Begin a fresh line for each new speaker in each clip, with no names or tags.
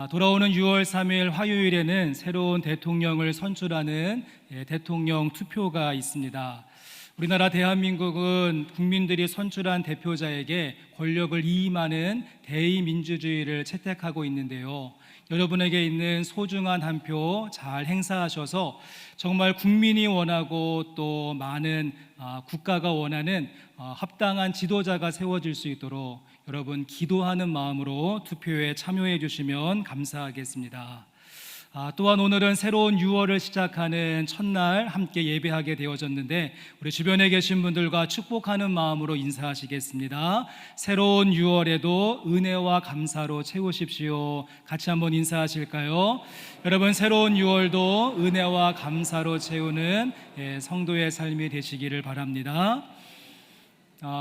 돌아오는 6월 3일 화요일에는 새로운 대통령을 선출하는 대통령 투표가 있습니다. 우리나라 대한민국은 국민들이 선출한 대표자에게 권력을 이임하는 대의민주주의를 채택하고 있는데요. 여러분에게 있는 소중한 한 표 잘 행사하셔서 정말 국민이 원하고 또 많은 국가가 원하는 합당한 지도자가 세워질 수 있도록 여러분 기도하는 마음으로 투표에 참여해 주시면 감사하겠습니다. 또한 오늘은 새로운 6월을 시작하는 첫날 함께 예배하게 되어졌는데 우리 주변에 계신 분들과 축복하는 마음으로 인사하시겠습니다. 새로운 6월에도 은혜와 감사로 채우십시오. 같이 한번 인사하실까요? 여러분, 새로운 6월도 은혜와 감사로 채우는 성도의 삶이 되시기를 바랍니다.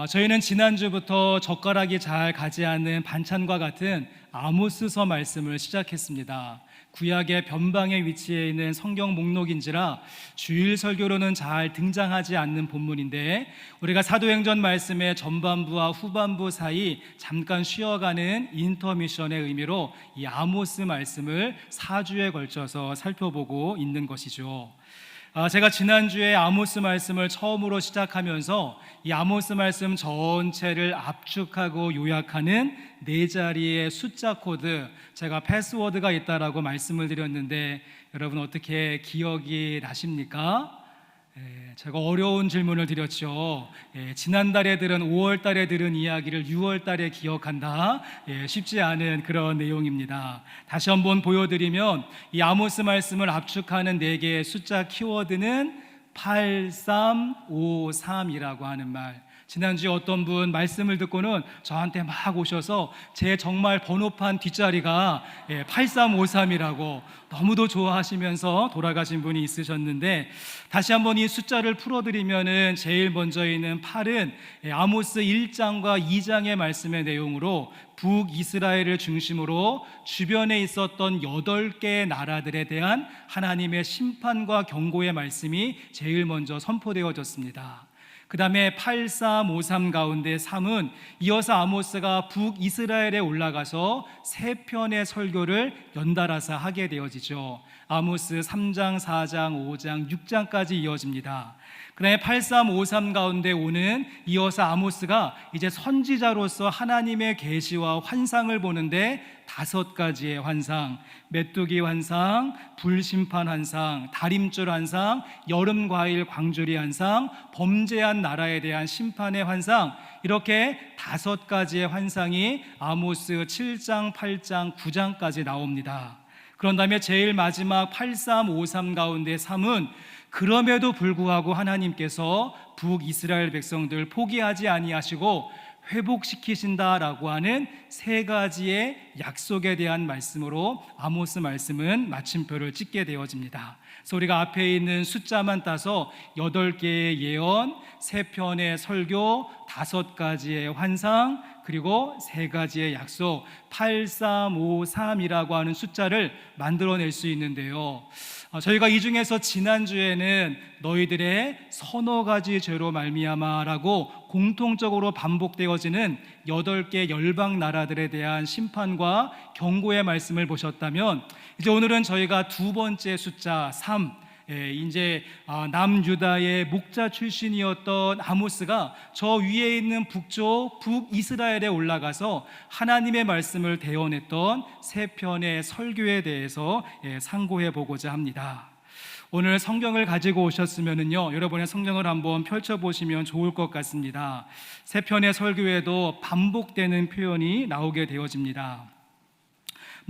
저희는 지난주부터 젓가락이 잘 가지 않는 반찬과 같은 아모스서 말씀을 시작했습니다. 구약의 변방에 위치해 있는 성경 목록인지라 주일 설교로는 잘 등장하지 않는 본문인데 우리가 사도행전 말씀의 전반부와 후반부 사이 잠깐 쉬어가는 인터미션의 의미로 이 아모스 말씀을 4주에 걸쳐서 살펴보고 있는 것이죠. 제가 지난주에 아모스 말씀을 처음으로 시작하면서 이 아모스 말씀 전체를 압축하고 요약하는 4자리의 숫자 코드, 제가 패스워드가 있다라고 말씀을 드렸는데 여러분 어떻게 기억이 나십니까? 제가 어려운 질문을 드렸죠. 지난달에 들은 5월달에 들은 이야기를 6월달에 기억한다. 쉽지 않은 그런 내용입니다. 다시 한번 보여드리면 이 아모스 말씀을 압축하는 4개의 숫자 키워드는 8353이라고 하는 말. 지난주에 어떤 분 말씀을 듣고는 저한테 막 오셔서 제 정말 번호판 뒷자리가 8353이라고 너무도 좋아하시면서 돌아가신 분이 있으셨는데 다시 한번 이 숫자를 풀어드리면은 제일 먼저 있는 8은 아모스 1장과 2장의 말씀의 내용으로 북이스라엘을 중심으로 주변에 있었던 8개의 나라들에 대한 하나님의 심판과 경고의 말씀이 제일 먼저 선포되어졌습니다. 그 다음에 8353 가운데 3은 이어서 아모스가 북이스라엘에 올라가서 3편의 설교를 연달아서 하게 되어지죠. 아모스 3장, 4장, 5장, 6장까지 이어집니다. 그 다음에 8353 가운데 5는 이어서 아모스가 이제 선지자로서 하나님의 계시와 환상을 보는데 5가지의 환상, 메뚜기 환상, 불심판 환상, 다림줄 환상, 여름 과일 광주리 환상, 범죄한 나라에 대한 심판의 환상, 이렇게 5가지의 환상이 아모스 7장, 8장, 9장까지 나옵니다. 그런 다음에 제일 마지막 8353 가운데 3은 그럼에도 불구하고 하나님께서 북이스라엘 백성들 포기하지 아니하시고 회복시키신다라고 하는 3가지의 약속에 대한 말씀으로 아모스 말씀은 마침표를 찍게 되어집니다. 그래서 우리가 앞에 있는 숫자만 따서 8개의 예언, 3편의 설교, 5가지의 환상, 그리고 3가지의 약속, 8353이라고 하는 숫자를 만들어낼 수 있는데요. 저희가 이 중에서 지난주에는 너희들의 서너 가지 죄로 말미암아라고 공통적으로 반복되어지는 8개 열방 나라들에 대한 심판과 경고의 말씀을 보셨다면 이제 오늘은 저희가 2번째 숫자 3, 이제 남유다의 목자 출신이었던 아모스가 저 위에 있는 북쪽 북이스라엘에 올라가서 하나님의 말씀을 대언했던 3편의 설교에 대해서 상고해 보고자 합니다. 오늘 성경을 가지고 오셨으면요, 여러분의 성경을 한번 펼쳐보시면 좋을 것 같습니다. 3편의 설교에도 반복되는 표현이 나오게 되어집니다.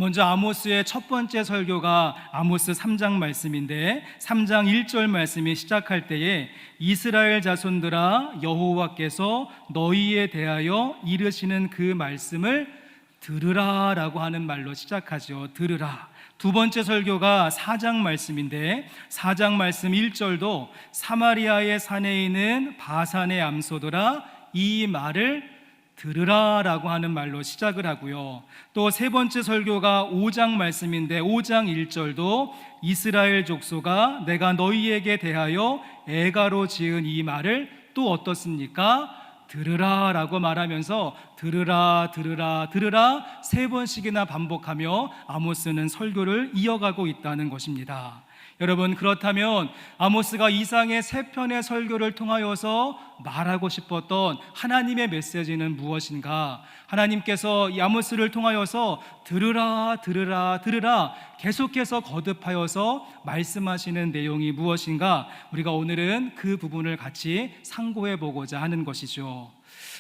먼저 아모스의 첫 번째 설교가 아모스 3장 말씀인데 3장 1절 말씀이 시작할 때에 이스라엘 자손들아 여호와께서 너희에 대하여 이르시는 그 말씀을 들으라 라고 하는 말로 시작하죠. 들으라. 두 번째 설교가 4장 말씀인데 4장 말씀 1절도 사마리아의 산에 있는 바산의 암소들아 이 말을 들으라 라고 하는 말로 시작을 하고요. 또 세 번째 설교가 5장 말씀인데 5장 1절도 이스라엘 족속아 내가 너희에게 대하여 애가로 지은 이 말을 또 어떻습니까? 들으라 라고 말하면서 들으라 들으라 들으라 3번씩이나 반복하며 아모스는 설교를 이어가고 있다는 것입니다. 여러분, 그렇다면 아모스가 이상의 3편의 설교를 통하여서 말하고 싶었던 하나님의 메시지는 무엇인가? 하나님께서 이 아모스를 통하여서 들으라 들으라 들으라 계속해서 거듭하여서 말씀하시는 내용이 무엇인가? 우리가 오늘은 그 부분을 같이 상고해 보고자 하는 것이죠.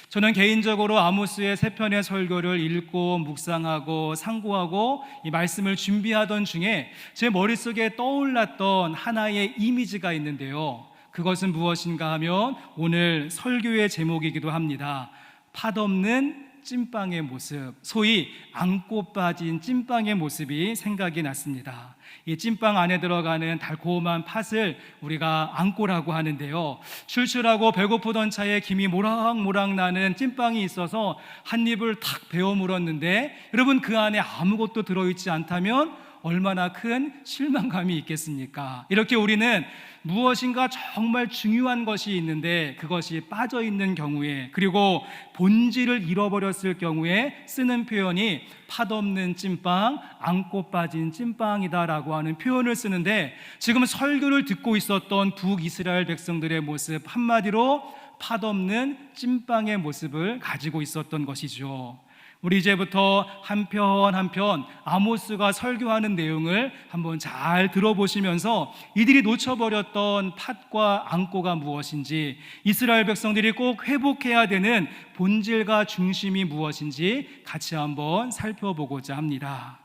저는 개인적으로 아모스의 3편의 설교를 읽고 묵상하고 상고하고 이 말씀을 준비하던 중에 제 머릿속에 떠올랐던 하나의 이미지가 있는데요, 그것은 무엇인가 하면 오늘 설교의 제목이기도 합니다. 팥없는 찐빵의 모습, 소위 안고 빠진 찐빵의 모습이 생각이 났습니다. 이 찐빵 안에 들어가는 달콤한 팥을 우리가 안고라고 하는데요, 출출하고 배고프던 차에 김이 모락모락 나는 찐빵이 있어서 한 입을 탁 베어 물었는데, 여러분, 그 안에 아무것도 들어있지 않다면 얼마나 큰 실망감이 있겠습니까? 이렇게 우리는 무엇인가 정말 중요한 것이 있는데 그것이 빠져있는 경우에, 그리고 본질을 잃어버렸을 경우에 쓰는 표현이 팥없는 찐빵, 안고 빠진 찐빵이다라고 하는 표현을 쓰는데, 지금 설교를 듣고 있었던 북이스라엘 백성들의 모습, 한마디로 팥없는 찐빵의 모습을 가지고 있었던 것이죠. 우리 이제부터 한편 한편 아모스가 설교하는 내용을 한번 잘 들어보시면서 이들이 놓쳐버렸던 팥과 안고가 무엇인지, 이스라엘 백성들이 꼭 회복해야 되는 본질과 중심이 무엇인지 같이 한번 살펴보고자 합니다.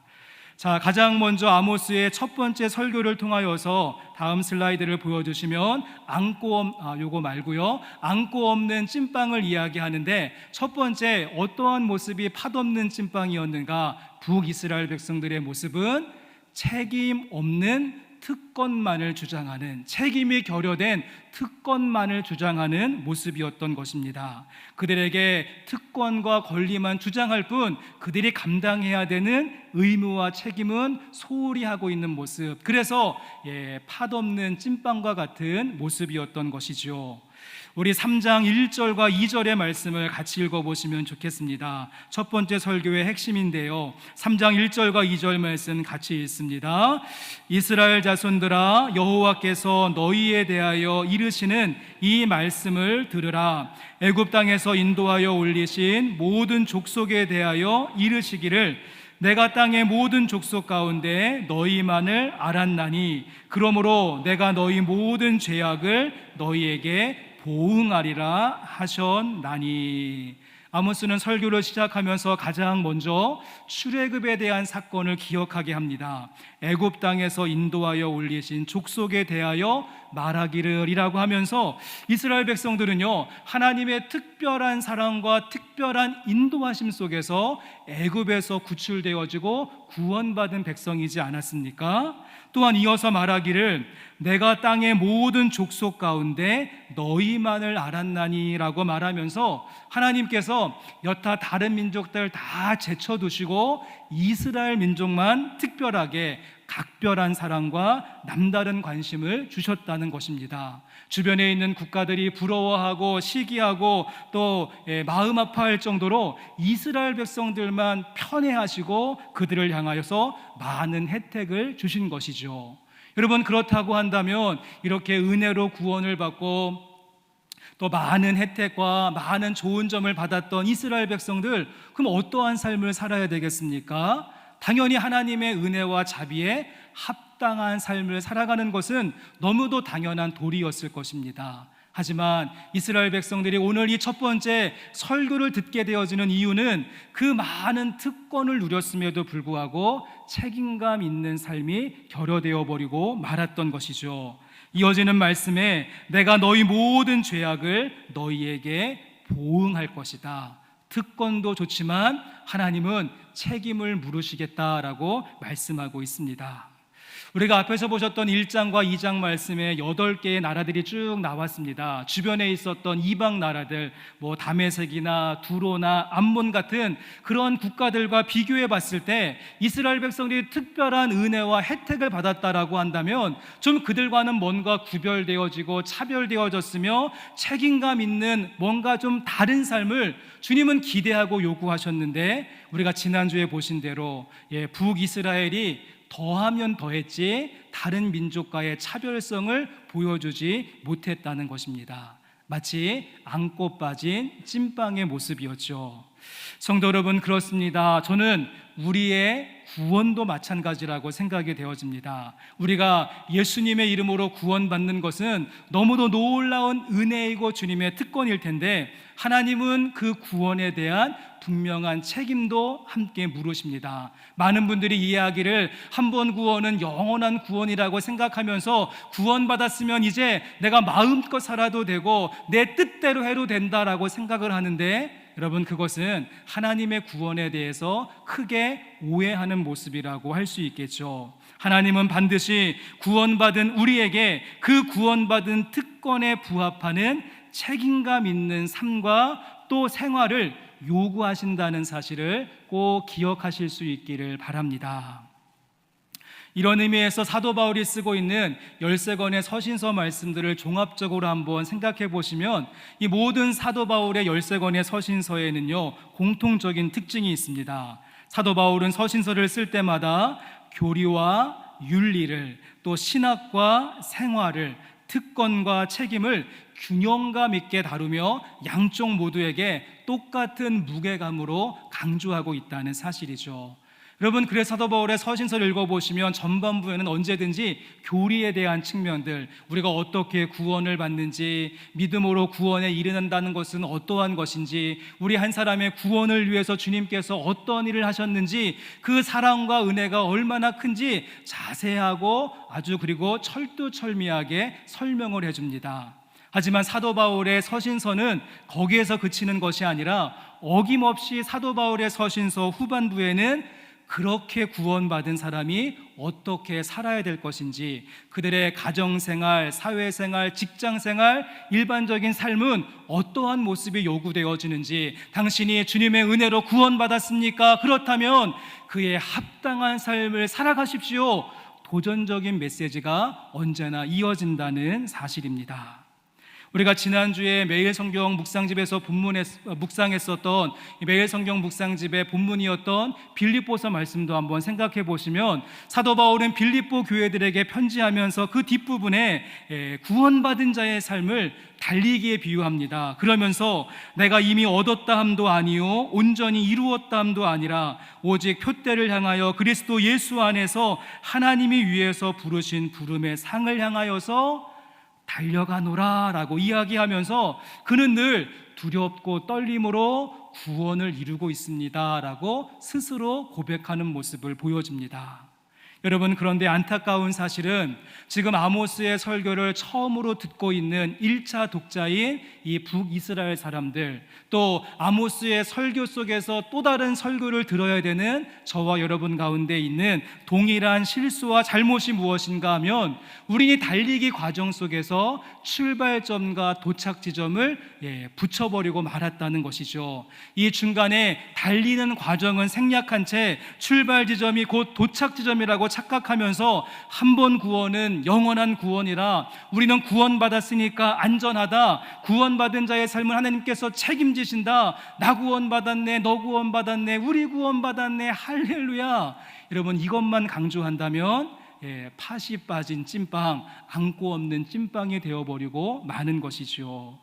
자, 가장 먼저 아모스의 첫 번째 설교를 통하여서 다음 슬라이드를 보여주시면 요거 말고요, 안고 없는 찐빵을 이야기하는데, 첫 번째 어떠한 모습이 팥없는 찐빵이었는가? 북이스라엘 백성들의 모습은 책임 없는 특권만을 주장하는, 책임이 결여된 특권만을 주장하는 모습이었던 것입니다. 그들에게 특권과 권리만 주장할 뿐 그들이 감당해야 되는 의무와 책임은 소홀히 하고 있는 모습, 그래서 팥없는 찐빵과 같은 모습이었던 것이죠. 우리 3장 1절과 2절의 말씀을 같이 읽어보시면 좋겠습니다. 첫 번째 설교의 핵심인데요, 3장 1절과 2절 말씀 같이 읽습니다. 이스라엘 자손들아, 여호와께서 너희에 대하여 이르시는 이 말씀을 들으라. 애굽 땅에서 인도하여 올리신 모든 족속에 대하여 이르시기를, 내가 땅의 모든 족속 가운데 너희만을 알았나니 그러므로 내가 너희 모든 죄악을 너희에게 보응하리라 하셨나니. 아모스는 설교를 시작하면서 가장 먼저 출애굽에 대한 사건을 기억하게 합니다. 애굽 땅에서 인도하여 올리신 족속에 대하여 말하기를이라고 하면서 이스라엘 백성들은요, 하나님의 특별한 사랑과 특별한 인도하심 속에서 애굽에서 구출되어지고 구원받은 백성이지 않았습니까? 또한 이어서 말하기를, 내가 땅의 모든 족속 가운데 너희만을 알았나니 라고 말하면서 하나님께서 여타 다른 민족들 다 제쳐두시고 이스라엘 민족만 특별하게 각별한 사랑과 남다른 관심을 주셨다는 것입니다. 주변에 있는 국가들이 부러워하고 시기하고 또 마음 아파할 정도로 이스라엘 백성들만 편애하시고 그들을 향하여서 많은 혜택을 주신 것이죠. 여러분, 그렇다고 한다면 이렇게 은혜로 구원을 받고 또 많은 혜택과 많은 좋은 점을 받았던 이스라엘 백성들, 그럼 어떠한 삶을 살아야 되겠습니까? 당연히 하나님의 은혜와 자비에 합당한 삶을 살아가는 것은 너무도 당연한 도리였을 것입니다. 하지만 이스라엘 백성들이 오늘 이 첫 번째 설교를 듣게 되어지는 이유는 그 많은 특권을 누렸음에도 불구하고 책임감 있는 삶이 결여되어 버리고 말았던 것이죠. 이어지는 말씀에 내가 너희 모든 죄악을 너희에게 보응할 것이다. 특권도 좋지만 하나님은 책임을 물으시겠다라고 말씀하고 있습니다. 우리가 앞에서 보셨던 1장과 2장 말씀에 8개의 나라들이 쭉 나왔습니다. 주변에 있었던 이방 나라들, 다메섹이나 두로나 암몬 같은 그런 국가들과 비교해 봤을 때 이스라엘 백성들이 특별한 은혜와 혜택을 받았다라고 한다면 좀 그들과는 뭔가 구별되어지고 차별되어졌으며 책임감 있는 뭔가 좀 다른 삶을 주님은 기대하고 요구하셨는데, 우리가 지난주에 보신 대로 북이스라엘이 더하면 더했지 다른 민족과의 차별성을 보여주지 못했다는 것입니다. 마치 안고 빠진 찐빵의 모습이었죠. 성도 여러분, 그렇습니다. 저는 우리의 구원도 마찬가지라고 생각이 되어집니다. 우리가 예수님의 이름으로 구원받는 것은 너무도 놀라운 은혜이고 주님의 특권일 텐데, 하나님은 그 구원에 대한 분명한 책임도 함께 물으십니다. 많은 분들이 이야기를 한 번 구원은 영원한 구원이라고 생각하면서 구원받았으면 이제 내가 마음껏 살아도 되고 내 뜻대로 해도 된다라고 생각을 하는데, 여러분, 그것은 하나님의 구원에 대해서 크게 오해하는 모습이라고 할 수 있겠죠. 하나님은 반드시 구원받은 우리에게 그 구원받은 특권에 부합하는 책임감 있는 삶과 또 생활을 요구하신다는 사실을 꼭 기억하실 수 있기를 바랍니다. 이런 의미에서 사도 바울이 쓰고 있는 13권의 서신서 말씀들을 종합적으로 한번 생각해 보시면, 이 모든 사도 바울의 13권의 서신서에는요, 공통적인 특징이 있습니다. 사도 바울은 서신서를 쓸 때마다 교리와 윤리를, 또 신학과 생활을, 특권과 책임을 균형감 있게 다루며 양쪽 모두에게 똑같은 무게감으로 강조하고 있다는 사실이죠. 여러분, 그래서 사도 바울의 서신서를 읽어보시면 전반부에는 언제든지 교리에 대한 측면들, 우리가 어떻게 구원을 받는지, 믿음으로 구원에 이르는다는 것은 어떠한 것인지, 우리 한 사람의 구원을 위해서 주님께서 어떤 일을 하셨는지, 그 사랑과 은혜가 얼마나 큰지 자세하고 아주 그리고 철두철미하게 설명을 해줍니다. 하지만 사도 바울의 서신서는 거기에서 그치는 것이 아니라 어김없이 사도 바울의 서신서 후반부에는 그렇게 구원받은 사람이 어떻게 살아야 될 것인지, 그들의 가정생활, 사회생활, 직장생활, 일반적인 삶은 어떠한 모습이 요구되어지는지, 당신이 주님의 은혜로 구원받았습니까? 그렇다면 그에 합당한 삶을 살아가십시오. 도전적인 메시지가 언제나 이어진다는 사실입니다. 우리가 지난주에 매일 성경 묵상집에서 묵상했었던 매일 성경 묵상집의 본문이었던 빌립보서 말씀도 한번 생각해 보시면, 사도 바울은 빌립보 교회들에게 편지하면서 그 뒷부분에 구원받은 자의 삶을 달리기에 비유합니다. 그러면서 내가 이미 얻었다 함도 아니요 온전히 이루었다 함도 아니라 오직 표대를 향하여 그리스도 예수 안에서 하나님이 위에서 부르신 부름의 상을 향하여서 달려가노라 라고 이야기하면서, 그는 늘 두렵고 떨림으로 구원을 이루고 있습니다 라고 스스로 고백하는 모습을 보여줍니다. 여러분, 그런데 안타까운 사실은 지금 아모스의 설교를 처음으로 듣고 있는 1차 독자인 이 북이스라엘 사람들, 또 아모스의 설교 속에서 또 다른 설교를 들어야 되는 저와 여러분 가운데 있는 동일한 실수와 잘못이 무엇인가 하면, 우리는 달리기 과정 속에서 출발점과 도착 지점을 붙여버리고 말았다는 것이죠. 이 중간에 달리는 과정은 생략한 채 출발 지점이 곧 도착 지점이라고 착각하면서 한 번 구원은 영원한 구원이라, 우리는 구원받았으니까 안전하다, 구원받은 자의 삶을 하나님께서 책임지신다, 나 구원받았네, 너 구원받았네, 우리 구원받았네, 할렐루야. 여러분, 이것만 강조한다면 팥이 빠진 찐빵, 안고 없는 찐빵이 되어버리고 마는 것이죠.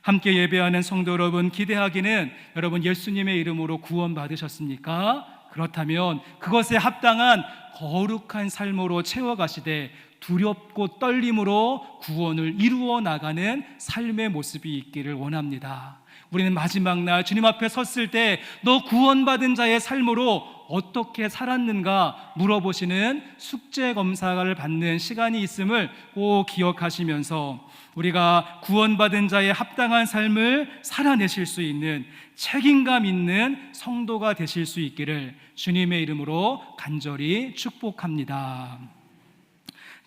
함께 예배하는 성도 여러분, 기대하기는, 여러분 예수님의 이름으로 구원받으셨습니까? 그렇다면 그것에 합당한 거룩한 삶으로 채워가시되 두렵고 떨림으로 구원을 이루어 나가는 삶의 모습이 있기를 원합니다. 우리는 마지막 날 주님 앞에 섰을 때 너 구원받은 자의 삶으로 어떻게 살았는가 물어보시는 숙제 검사를 받는 시간이 있음을 꼭 기억하시면서, 우리가 구원받은 자의 합당한 삶을 살아내실 수 있는 책임감 있는 성도가 되실 수 있기를 주님의 이름으로 간절히 축복합니다.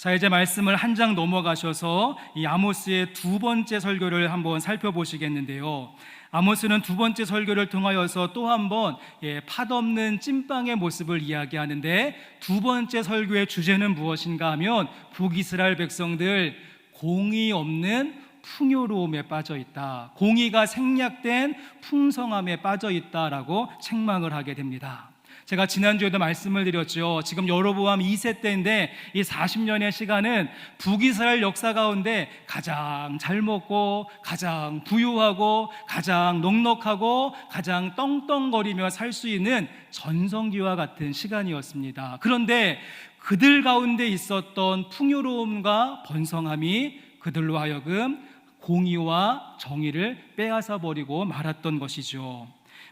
자, 이제 말씀을 한 장 넘어가셔서 이 아모스의 두 번째 설교를 한번 살펴보시겠는데요. 아모스는 두 번째 설교를 통하여서 또 한번 팥없는 찐빵의 모습을 이야기하는데, 두 번째 설교의 주제는 무엇인가 하면 북이스라엘 백성들 공의 없는 풍요로움에 빠져 있다, 공의가 생략된 풍성함에 빠져 있다라고 책망을 하게 됩니다. 제가 지난주에도 말씀을 드렸죠. 지금 여로보암 2세 때인데 이 40년의 시간은 북이스라엘 역사 가운데 가장 잘 먹고 가장 부유하고 가장 넉넉하고 가장 떵떵거리며 살 수 있는 전성기와 같은 시간이었습니다. 그런데 그들 가운데 있었던 풍요로움과 번성함이 그들로 하여금 공의와 정의를 빼앗아 버리고 말았던 것이죠.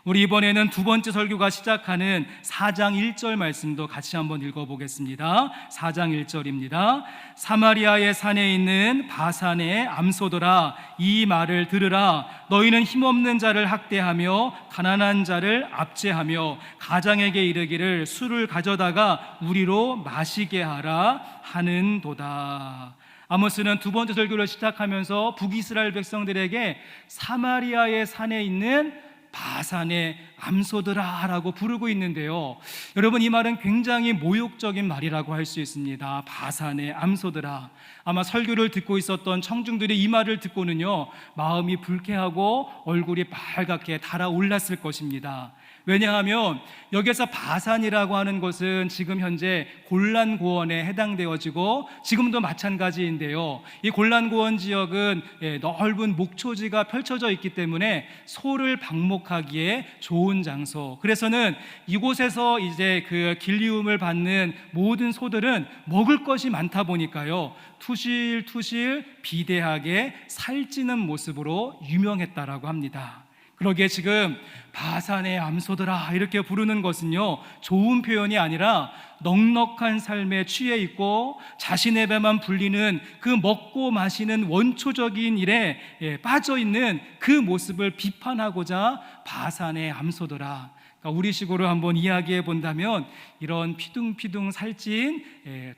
우리 이번에는 두 번째 설교가 시작하는 4장 1절 말씀도 같이 한번 읽어보겠습니다. 4장 1절입니다. 사마리아의 산에 있는 바산의 암소들아, 이 말을 들으라. 너희는 힘없는 자를 학대하며 가난한 자를 압제하며 가장에게 이르기를 술을 가져다가 우리로 마시게 하라 하는도다. 아모스는 두 번째 설교를 시작하면서 북이스라엘 백성들에게 사마리아의 산에 있는 바산의 암소들아 라고 부르고 있는데요, 여러분, 이 말은 굉장히 모욕적인 말이라고 할 수 있습니다. 바산의 암소들아. 아마 설교를 듣고 있었던 청중들이 이 말을 듣고는요, 마음이 불쾌하고 얼굴이 빨갛게 달아올랐을 것입니다. 왜냐하면 여기서 바산이라고 하는 것은 지금 현재 골란고원에 해당되어지고 지금도 마찬가지인데요, 이 골란고원 지역은 넓은 목초지가 펼쳐져 있기 때문에 소를 방목하기에 좋은 장소, 그래서는 이곳에서 이제 그 길리움을 받는 모든 소들은 먹을 것이 많다 보니까요, 투실투실 비대하게 살찌는 모습으로 유명했다라고 합니다. 그러기에 지금 바산의 암소들아 이렇게 부르는 것은요, 좋은 표현이 아니라 넉넉한 삶에 취해 있고 자신의 배만 불리는 그 먹고 마시는 원초적인 일에 빠져 있는 그 모습을 비판하고자 바산의 암소들아, 그러니까 우리식으로 한번 이야기해 본다면 이런 피둥피둥 살찐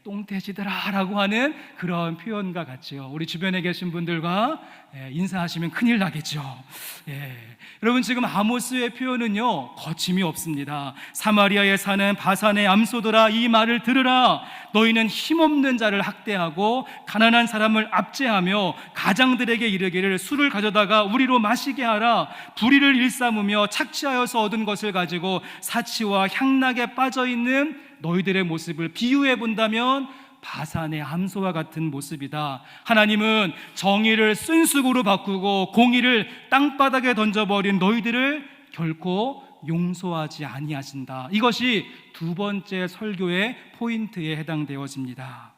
똥돼지들아 라고 하는 그런 표현과 같죠. 우리 주변에 계신 분들과 인사하시면 큰일 나겠죠. 여러분, 지금 아모스의 표현은요, 거침이 없습니다. 사마리아에 사는 바산의 암소들아, 이 말을 들으라. 너희는 힘없는 자를 학대하고 가난한 사람을 압제하며 가장들에게 이르기를 술을 가져다가 우리로 마시게 하라. 불의를 일삼으며 착취하여서 얻은 것을 가지고 사치와 향락에 빠져있는 너희들의 모습을 비유해 본다면 바산의 암소와 같은 모습이다. 하나님은 정의를 쓴수고로 바꾸고 공의를 땅바닥에 던져버린 너희들을 결코 용서하지 아니하신다. 이것이 두 번째 설교의 포인트에 해당되어집니다.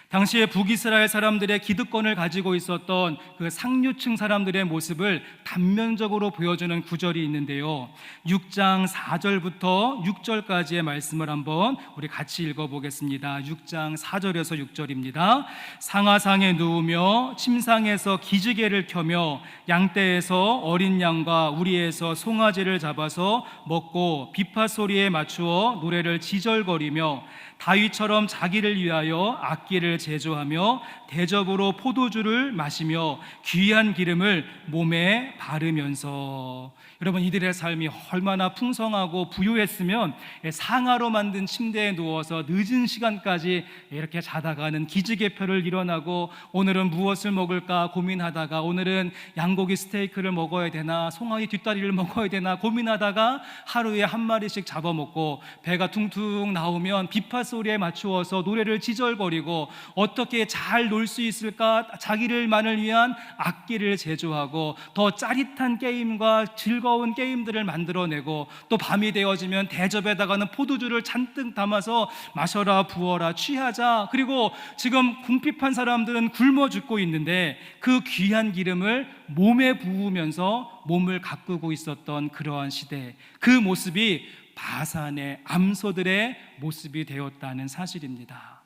당시에 북이스라엘 사람들의 기득권을 가지고 있었던 그 상류층 사람들의 모습을 단면적으로 보여주는 구절이 있는데요, 6장 4절부터 6절까지의 말씀을 한번 우리 같이 읽어보겠습니다. 6장 4절에서 6절입니다. 상아상에 누우며 침상에서 기지개를 켜며 양떼에서 어린 양과 우리에서 송아지를 잡아서 먹고 비파 소리에 맞추어 노래를 지절거리며 다윗처럼 자기를 위하여 악기를 제조하며 대접으로 포도주를 마시며 귀한 기름을 몸에 바르면서, 여러분, 이들의 삶이 얼마나 풍성하고 부유했으면 상아로 만든 침대에 누워서 늦은 시간까지 이렇게 자다가는 기지개표를 일어나고 오늘은 무엇을 먹을까 고민하다가 오늘은 양고기 스테이크를 먹어야 되나 송아지 뒷다리를 먹어야 되나 고민하다가 하루에 한 마리씩 잡아먹고 배가 퉁퉁 나오면 비파 소리에 맞추어서 노래를 지절거리고 어떻게 잘 놀 수 있을까 자기를만을 위한 악기를 제조하고 더 짜릿한 게임과 즐거운 게임들을 만들어내고 또 밤이 되어지면 대접에다가는 포도주를 잔뜩 담아서 마셔라 부어라 취하자. 그리고 지금 궁핍한 사람들은 굶어 죽고 있는데 그 귀한 기름을 몸에 부으면서 몸을 가꾸고 있었던 그러한 시대, 그 모습이 바산의 암소들의 모습이 되었다는 사실입니다.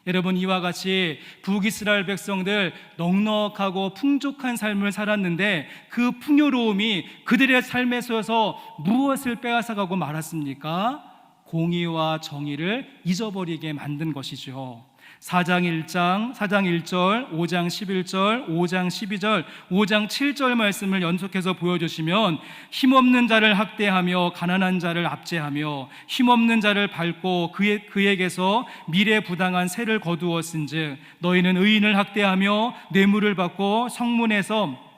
여러분, 이와 같이 북이스라엘 백성들 넉넉하고 풍족한 삶을 살았는데 그 풍요로움이 그들의 삶에 있어서 무엇을 빼앗아가고 말았습니까? 공의와 정의를 잊어버리게 만든 것이죠. 4장 1절, 5장 11절, 5장 12절, 5장 7절 말씀을 연속해서 보여주시면 힘없는 자를 학대하며 가난한 자를 압제하며 힘없는 자를 밟고 그에게서 미래부당한 세를 거두었은즉 너희는 의인을 학대하며 뇌물을 받고 성문에서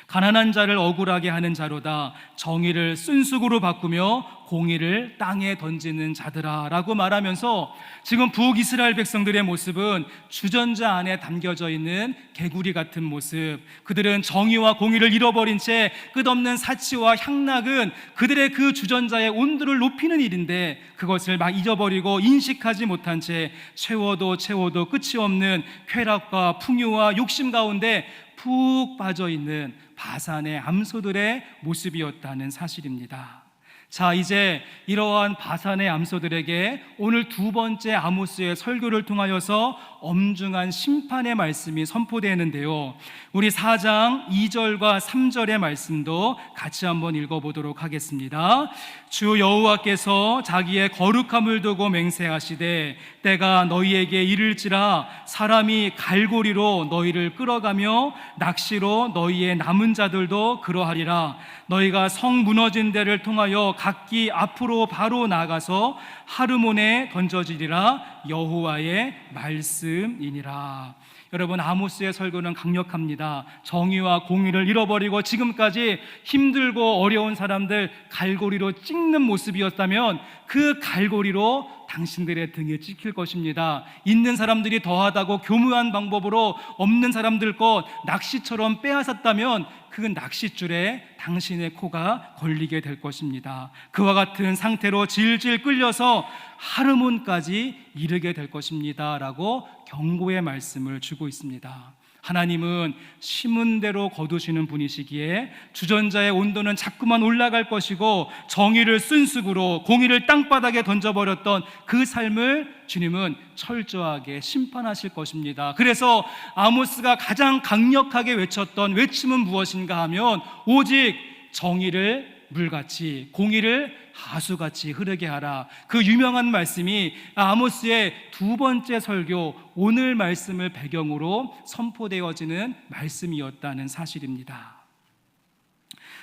가난한 자를 억울하게 하는 자로다. 정의를 쓴쑥으로 바꾸며 공의를 땅에 던지는 자들아 라고 말하면서 지금 북이스라엘 백성들의 모습은 주전자 안에 담겨져 있는 개구리 같은 모습, 그들은 정의와 공의를 잃어버린 채 끝없는 사치와 향락은 그들의 그 주전자의 온도를 높이는 일인데 그것을 막 잊어버리고 인식하지 못한 채 채워도 끝이 없는 쾌락과 풍요와 욕심 가운데 푹 빠져있는 바산의 암소들의 모습이었다는 사실입니다. 자, 이제 이러한 바산의 암소들에게 오늘 두 번째 아모스의 설교를 통하여서 엄중한 심판의 말씀이 선포되는데요, 우리 4장 2절과 3절의 말씀도 같이 한번 읽어보도록 하겠습니다. 주 여호와께서 자기의 거룩함을 두고 맹세하시되 때가 너희에게 이를지라 사람이 갈고리로 너희를 끌어가며 낚시로 너희의 남은 자들도 그러하리라. 너희가 성 무너진 데를 통하여 각기 앞으로 바로 나가서 하르몬에 던져지리라. 여호와의 말씀이니라. 여러분, 아모스의 설교는 강력합니다. 정의와 공의를 잃어버리고 지금까지 힘들고 어려운 사람들 갈고리로 찍는 모습이었다면 그 갈고리로 당신들의 등에 찍힐 것입니다. 있는 사람들이 더하다고 교묘한 방법으로 없는 사람들 것 낚시처럼 빼앗았다면 그 낚싯줄에 당신의 코가 걸리게 될 것입니다. 그와 같은 상태로 질질 끌려서 하르몬까지 이르게 될 것입니다 라고 경고의 말씀을 주고 있습니다. 하나님은 심은 대로 거두시는 분이시기에 주전자의 온도는 자꾸만 올라갈 것이고 정의를 쓴쑥으로 공의를 땅바닥에 던져버렸던 그 삶을 주님은 철저하게 심판하실 것입니다. 그래서 아모스가 가장 강력하게 외쳤던 외침은 무엇인가 하면 오직 정의를 물같이 공의를 하수같이 흐르게 하라. 그 유명한 말씀이 아모스의 두 번째 설교, 오늘 말씀을 배경으로 선포되어지는 말씀이었다는 사실입니다.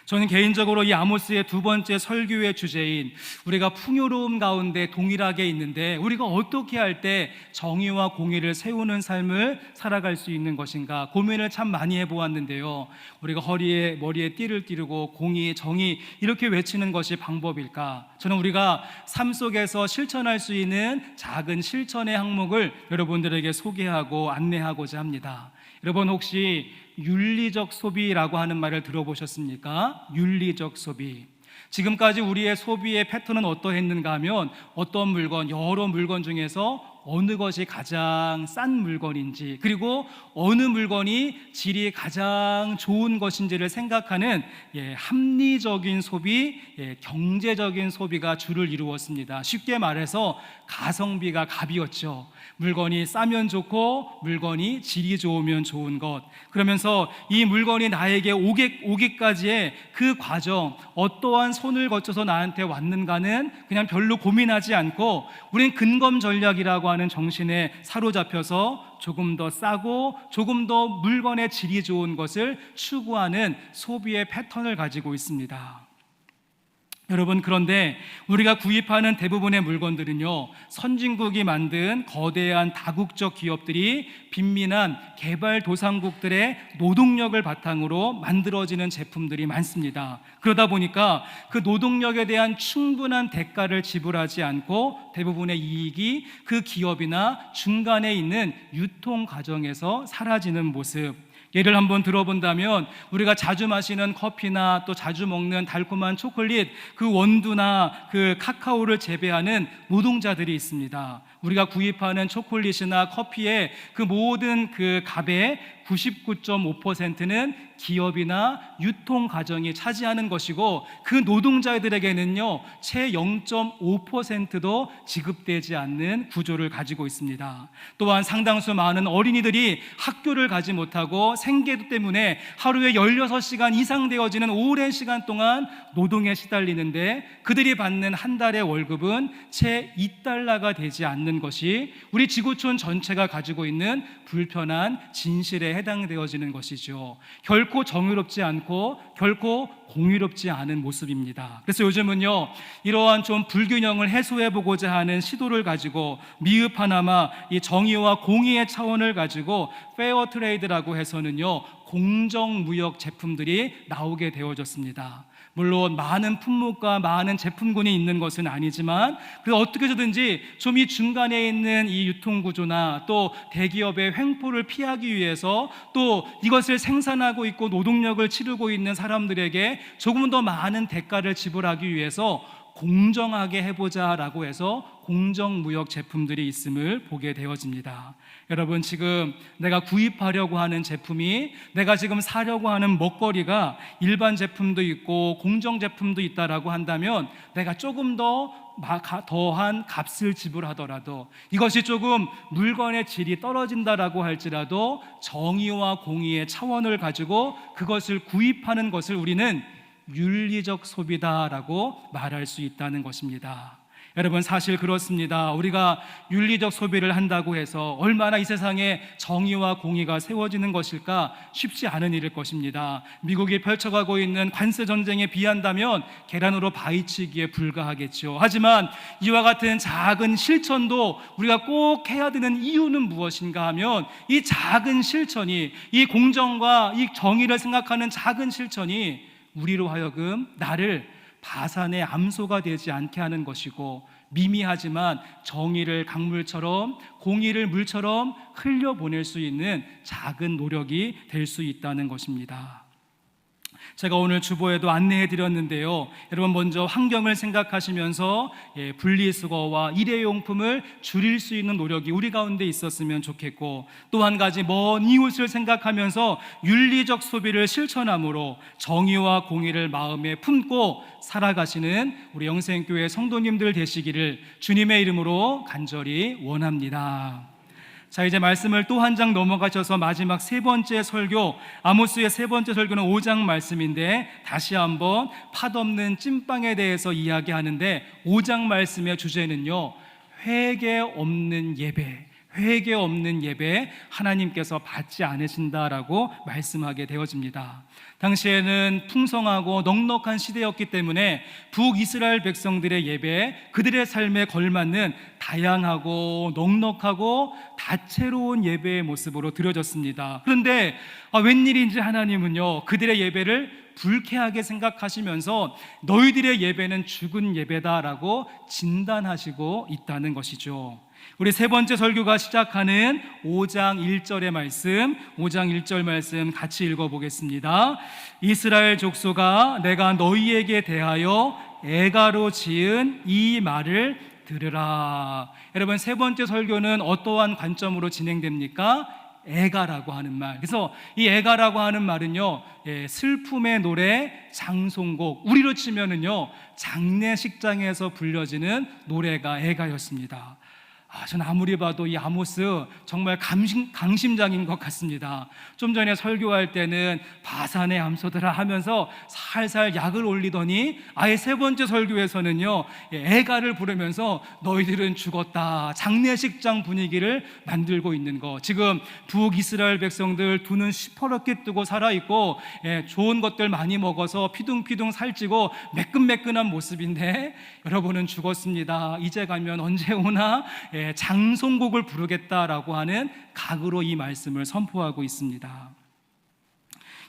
저는 개인적으로 이 아모스의 두 번째 설교의 주제인 우리가 풍요로움 가운데 동일하게 있는데 우리가 어떻게 할 때 정의와 공의를 세우는 삶을 살아갈 수 있는 것인가 고민을 참 많이 해보았는데요, 우리가 머리에 띠를 띠르고 공의, 정의 이렇게 외치는 것이 방법일까? 저는 우리가 삶 속에서 실천할 수 있는 작은 실천의 항목을 여러분들에게 소개하고 안내하고자 합니다. 여러분, 혹시 윤리적 소비라고 하는 말을 들어보셨습니까? 윤리적 소비. 지금까지 우리의 소비의 패턴은 어떠했는가 하면 어떤 물건, 여러 물건 중에서 어느 것이 가장 싼 물건인지, 그리고 어느 물건이 질이 가장 좋은 것인지를 생각하는 합리적인 소비, 경제적인 소비가 주를 이루었습니다. 쉽게 말해서 가성비가 갑이었죠. 물건이 싸면 좋고 물건이 질이 좋으면 좋은 것, 그러면서 이 물건이 나에게 오기까지의 그 과정, 어떠한 손을 거쳐서 나한테 왔는가는 그냥 별로 고민하지 않고 우린 근검 전략이라고 하는 정신에 사로잡혀서 조금 더 싸고 조금 더 물건의 질이 좋은 것을 추구하는 소비의 패턴을 가지고 있습니다. 여러분, 그런데 우리가 구입하는 대부분의 물건들은요, 선진국이 만든 거대한 다국적 기업들이 빈민한 개발도상국들의 노동력을 바탕으로 만들어지는 제품들이 많습니다. 그러다 보니까 그 노동력에 대한 충분한 대가를 지불하지 않고 대부분의 이익이 그 기업이나 중간에 있는 유통 과정에서 사라지는 모습, 예를 한번 들어본다면 우리가 자주 마시는 커피나 또 자주 먹는 달콤한 초콜릿, 그 원두나 그 카카오를 재배하는 노동자들이 있습니다. 우리가 구입하는 초콜릿이나 커피의 그 모든 그 값의 99.5%는 기업이나 유통 과정이 차지하는 것이고 그 노동자들에게는요 채 0.5%도 지급되지 않는 구조를 가지고 있습니다. 또한 상당수 많은 어린이들이 학교를 가지 못하고 생계도 때문에 하루에 16시간 이상 되어지는 오랜 시간 동안 노동에 시달리는데 그들이 받는 한 달의 월급은 채 $2가 되지 않는 않는 것이 우리 지구촌 전체가 가지고 있는 불편한 진실에 해당되어지는 것이죠. 결코 정의롭지 않고 결코 공의롭지 않은 모습입니다. 그래서 요즘은요, 이러한 좀 불균형을 해소해보고자 하는 시도를 가지고 미흡하나마 이 정의와 공의의 차원을 가지고 페어 트레이드라고 해서는요, 공정무역 제품들이 나오게 되어졌습니다. 물론 많은 품목과 많은 제품군이 있는 것은 아니지만 그 어떻게 해서든지 좀 이 중간에 있는 이 유통구조나 또 대기업의 횡포를 피하기 위해서 또 이것을 생산하고 있고 노동력을 치르고 있는 사람들에게 조금 더 많은 대가를 지불하기 위해서 공정하게 해보자라고 해서 공정무역 제품들이 있음을 보게 되어집니다. 여러분, 지금 내가 구입하려고 하는 제품이, 내가 지금 사려고 하는 먹거리가 일반 제품도 있고 공정 제품도 있다라고 한다면 내가 조금 더한 값을 지불하더라도, 이것이 조금 물건의 질이 떨어진다라고 할지라도 정의와 공의의 차원을 가지고 그것을 구입하는 것을 우리는 윤리적 소비다라고 말할 수 있다는 것입니다. 여러분, 사실 그렇습니다. 우리가 윤리적 소비를 한다고 해서 얼마나 이 세상에 정의와 공의가 세워지는 것일까? 쉽지 않은 일일 것입니다. 미국이 펼쳐가고 있는 관세 전쟁에 비한다면 계란으로 바위치기에 불과하겠죠. 하지만 이와 같은 작은 실천도 우리가 꼭 해야 되는 이유는 무엇인가 하면, 이 작은 실천이, 이 공정과 이 정의를 생각하는 작은 실천이 우리로 하여금 나를 바산의 암소가 되지 않게 하는 것이고, 미미하지만 정의를 강물처럼 공의를 물처럼 흘려보낼 수 있는 작은 노력이 될 수 있다는 것입니다. 제가 오늘 주보에도 안내해 드렸는데요, 여러분 먼저 환경을 생각하시면서 분리수거와 일회용품을 줄일 수 있는 노력이 우리 가운데 있었으면 좋겠고, 또 한 가지 먼 이웃을 생각하면서 윤리적 소비를 실천함으로 정의와 공의를 마음에 품고 살아가시는 우리 영생교회 성도님들 되시기를 주님의 이름으로 간절히 원합니다. 자, 이제 말씀을 또 한 장 넘어가셔서 마지막 세 번째 설교, 아모스의 세 번째 설교는 5장 말씀인데, 다시 한번 팥없는 찐빵에 대해서 이야기하는데, 5장 말씀의 주제는요, 회개 없는 예배 하나님께서 받지 않으신다라고 말씀하게 되어집니다. 당시에는 풍성하고 넉넉한 시대였기 때문에 북이스라엘 백성들의 예배, 그들의 삶에 걸맞는 다양하고 넉넉하고 다채로운 예배의 모습으로 드려졌습니다. 그런데 웬일인지 하나님은요, 그들의 예배를 불쾌하게 생각하시면서 너희들의 예배는 죽은 예배다라고 진단하시고 있다는 것이죠. 우리 세 번째 설교가 시작하는 5장 1절의 말씀, 5장 1절 말씀 같이 읽어보겠습니다. 이스라엘 족속아, 내가 너희에게 대하여 애가로 지은 이 말을 들으라. 여러분, 세 번째 설교는 어떠한 관점으로 진행됩니까? 애가라고 하는 말. 그래서 이 애가라고 하는 말은요, 슬픔의 노래, 장송곡, 우리로 치면은요, 장례식장에서 불려지는 노래가 애가였습니다. 저는 아무리 봐도 이 아모스 정말 강심장인 것 같습니다. 좀 전에 설교할 때는 바산의 암소들아 하면서 살살 약을 올리더니 아예 세 번째 설교에서는요, 애가를 부르면서 너희들은 죽었다, 장례식장 분위기를 만들고 있는 거. 지금 북이스라엘 백성들 두 눈 시퍼렇게 뜨고 살아있고, 좋은 것들 많이 먹어서 피둥피둥 살찌고 매끈매끈한 모습인데, 여러분은 죽었습니다. 이제 가면 언제 오나 장송곡을 부르겠다라고 하는 각오로 이 말씀을 선포하고 있습니다.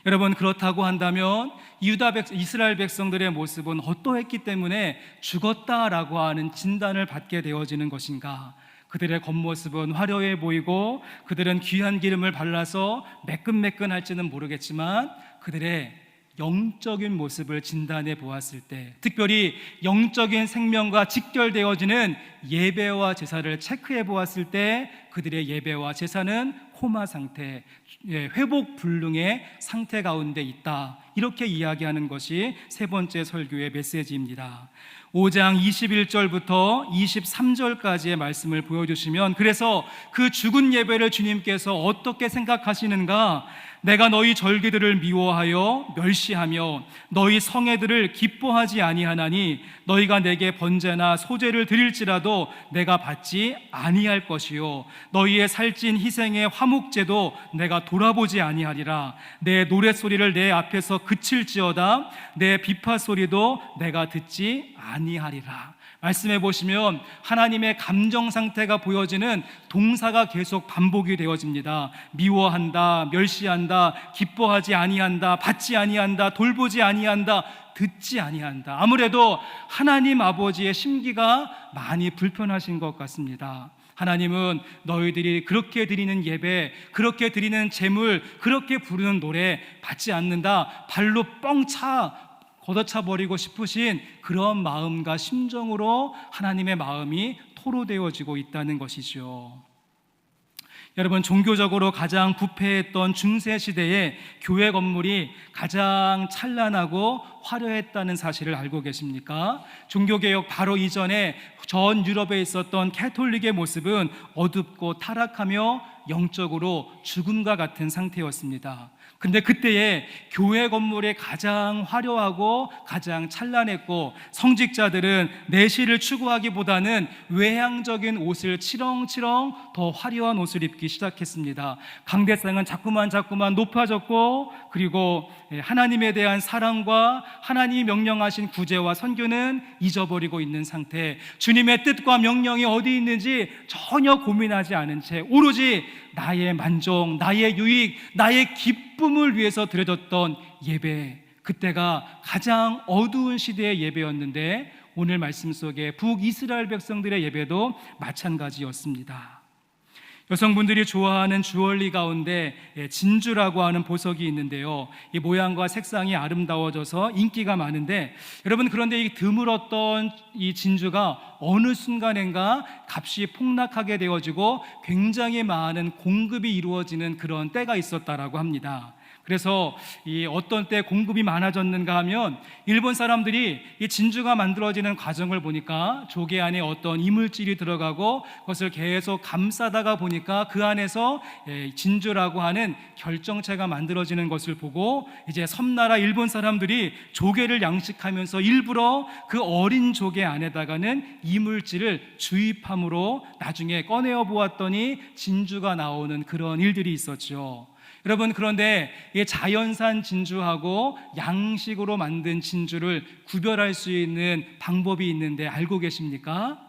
여러분, 그렇다고 한다면 이스라엘 백성들의 모습은 어떠했기 때문에 죽었다라고 하는 진단을 받게 되어지는 것인가? 그들의 겉모습은 화려해 보이고 그들은 귀한 기름을 발라서 매끈매끈할지는 모르겠지만, 그들의 영적인 모습을 진단해 보았을 때, 특별히 영적인 생명과 직결되어지는 예배와 제사를 체크해 보았을 때, 그들의 예배와 제사는 코마 상태, 회복 불능의 상태 가운데 있다, 이렇게 이야기하는 것이 세 번째 설교의 메시지입니다. 5장 21절부터 23절까지의 말씀을 보여주시면, 그래서 그 죽은 예배를 주님께서 어떻게 생각하시는가? 내가 너희 절기들을 미워하여 멸시하며 너희 성회들을 기뻐하지 아니하나니 너희가 내게 번제나 소제를 드릴지라도 내가 받지 아니할 것이요 너희의 살찐 희생의 화목제도 내가 돌아보지 아니하리라. 내 노랫소리를 내 앞에서 그칠지어다 내 비파소리도 내가 듣지 아니하리라. 말씀해 보시면 하나님의 감정 상태가 보여지는 동사가 계속 반복이 되어집니다. 미워한다, 멸시한다, 기뻐하지 아니한다, 받지 아니한다, 돌보지 아니한다, 듣지 아니한다. 아무래도 하나님 아버지의 심기가 많이 불편하신 것 같습니다. 하나님은 너희들이 그렇게 드리는 예배, 그렇게 드리는 제물, 그렇게 부르는 노래 받지 않는다, 발로 뻥차 걷어차 버리고 싶으신 그런 마음과 심정으로 하나님의 마음이 토로되어지고 있다는 것이죠. 여러분, 종교적으로 가장 부패했던 중세시대에 교회 건물이 가장 찬란하고 화려했다는 사실을 알고 계십니까? 종교개혁 바로 이전에 전 유럽에 있었던 캐톨릭의 모습은 어둡고 타락하며 영적으로 죽음과 같은 상태였습니다. 근데 그때에 교회 건물이 가장 화려하고 가장 찬란했고, 성직자들은 내실을 추구하기보다는 외향적인 옷을 치렁치렁 더 화려한 옷을 입기 시작했습니다. 강대상은 자꾸만 높아졌고, 그리고 하나님에 대한 사랑과 하나님이 명령하신 구제와 선교는 잊어버리고 있는 상태, 주님의 뜻과 명령이 어디 있는지 전혀 고민하지 않은 채 오로지 나의 만족, 나의 유익, 나의 기쁨을 위해서 드려졌던 예배, 그때가 가장 어두운 시대의 예배였는데, 오늘 말씀 속에 북이스라엘 백성들의 예배도 마찬가지였습니다. 여성분들이 좋아하는 주얼리 가운데 진주라고 하는 보석이 있는데요, 이 모양과 색상이 아름다워져서 인기가 많은데, 여러분, 그런데 이 드물었던 이 진주가 어느 순간인가 값이 폭락하게 되어지고 굉장히 많은 공급이 이루어지는 그런 때가 있었다라고 합니다. 그래서 이 어떤 때 공급이 많아졌는가 하면, 일본 사람들이 이 진주가 만들어지는 과정을 보니까 조개 안에 어떤 이물질이 들어가고 그것을 계속 감싸다가 보니까 그 안에서 진주라고 하는 결정체가 만들어지는 것을 보고, 이제 섬나라 일본 사람들이 조개를 양식하면서 일부러 그 어린 조개 안에다가는 이물질을 주입함으로 나중에 꺼내어 보았더니 진주가 나오는 그런 일들이 있었죠. 여러분, 그런데 이 자연산 진주하고 양식으로 만든 진주를 구별할 수 있는 방법이 있는데 알고 계십니까?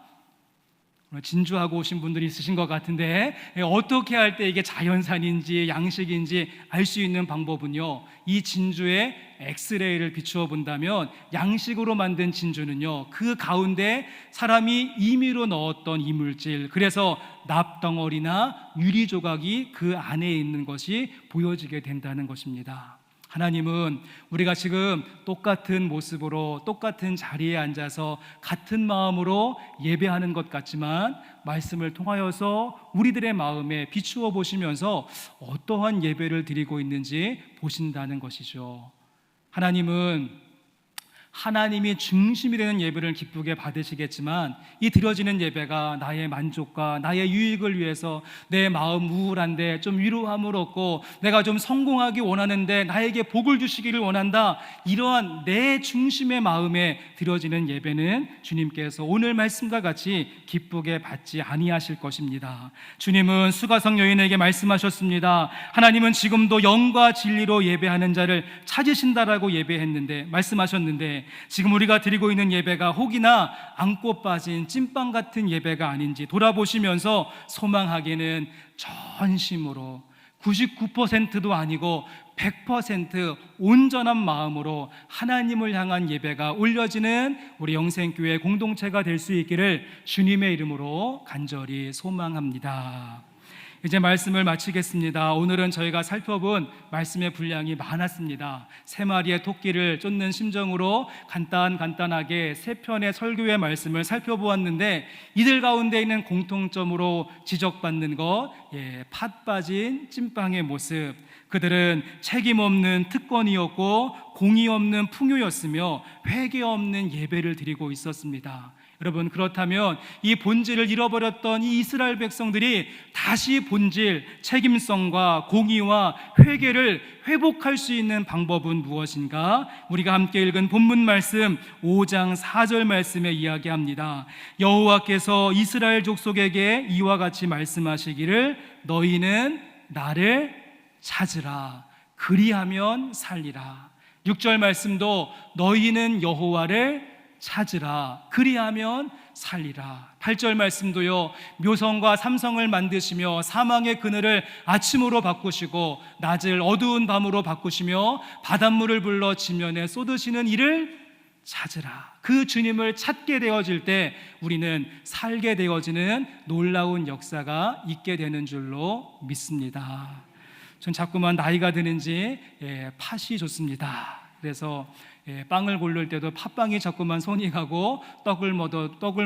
진주하고 오신 분들이 있으신 것 같은데, 어떻게 할 때 이게 자연산인지 양식인지 알 수 있는 방법은요, 이 진주의 엑스레이를 비추어 본다면 양식으로 만든 진주는요, 그 가운데 사람이 임의로 넣었던 이물질, 그래서 납덩어리나 유리 조각이 그 안에 있는 것이 보여지게 된다는 것입니다. 하나님은 우리가 지금 똑같은 모습으로 똑같은 자리에 앉아서 같은 마음으로 예배하는 것 같지만, 말씀을 통하여서 우리들의 마음에 비추어 보시면서 어떠한 예배를 드리고 있는지 보신다는 것이죠. 하나님이 중심이 되는 예배를 기쁘게 받으시겠지만, 이 드려지는 예배가 나의 만족과 나의 유익을 위해서 내 마음 우울한데 좀 위로함을 얻고, 내가 좀 성공하기 원하는데 나에게 복을 주시기를 원한다, 이러한 내 중심의 마음에 드려지는 예배는 주님께서 오늘 말씀과 같이 기쁘게 받지 아니하실 것입니다. 주님은 수가성 여인에게 말씀하셨습니다. 하나님은 지금도 영과 진리로 예배하는 자를 찾으신다라고 말씀하셨는데, 지금 우리가 드리고 있는 예배가 혹이나 안고 빠진 찐빵 같은 예배가 아닌지 돌아보시면서 소망하기는 전심으로 99%도 아니고 100% 온전한 마음으로 하나님을 향한 예배가 올려지는 우리 영생교회 공동체가 될 수 있기를 주님의 이름으로 간절히 소망합니다. 이제 말씀을 마치겠습니다. 오늘은 저희가 살펴본 말씀의 분량이 많았습니다. 3마리의 토끼를 쫓는 심정으로 간단하게 3편의 설교의 말씀을 살펴보았는데, 이들 가운데 있는 공통점으로 지적받는 것, 팥 빠진 찐빵의 모습. 그들은 책임 없는 특권이었고 공의 없는 풍요였으며 회개 없는 예배를 드리고 있었습니다. 여러분, 그렇다면 이 본질을 잃어버렸던 이 이스라엘 백성들이 다시 본질, 책임성과 공의와 회개를 회복할 수 있는 방법은 무엇인가? 우리가 함께 읽은 본문 말씀 5장 4절 말씀에 이야기합니다. 여호와께서 이스라엘 족속에게 이와 같이 말씀하시기를 너희는 나를 찾으라, 그리하면 살리라. 6절 말씀도 너희는 여호와를 찾으라, 그리하면 살리라. 8절 말씀도요, 묘성과 삼성을 만드시며 사망의 그늘을 아침으로 바꾸시고 낮을 어두운 밤으로 바꾸시며 바닷물을 불러 지면에 쏟으시는 이를 찾으라. 그 주님을 찾게 되어질 때 우리는 살게 되어지는 놀라운 역사가 있게 되는 줄로 믿습니다. 전 자꾸만 나이가 드는지 팥이 좋습니다. 그래서 빵을 고를 때도 팥빵이 자꾸만 손이 가고, 떡을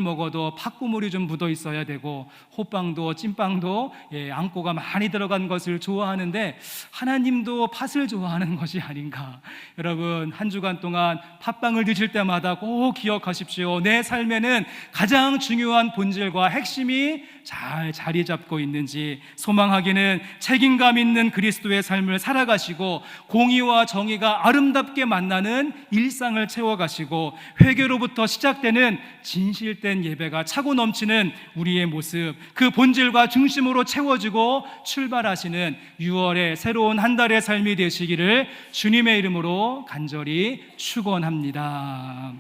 먹어도 팥구물이 좀 묻어 있어야 되고, 호빵도 찐빵도 앙꼬가 많이 들어간 것을 좋아하는데 하나님도 팥을 좋아하는 것이 아닌가. 여러분, 한 주간 동안 팥빵을 드실 때마다 꼭 기억하십시오. 내 삶에는 가장 중요한 본질과 핵심이 잘 자리 잡고 있는지, 소망하기는 책임감 있는 그리스도의 삶을 살아가시고 공의와 정의가 아름답게 만나는 일상을 채워가시고 회개로부터 시작되는 진실된 예배가 차고 넘치는 우리의 모습, 그 본질과 중심으로 채워지고 출발하시는 6월의 새로운 한 달의 삶이 되시기를 주님의 이름으로 간절히 축원합니다.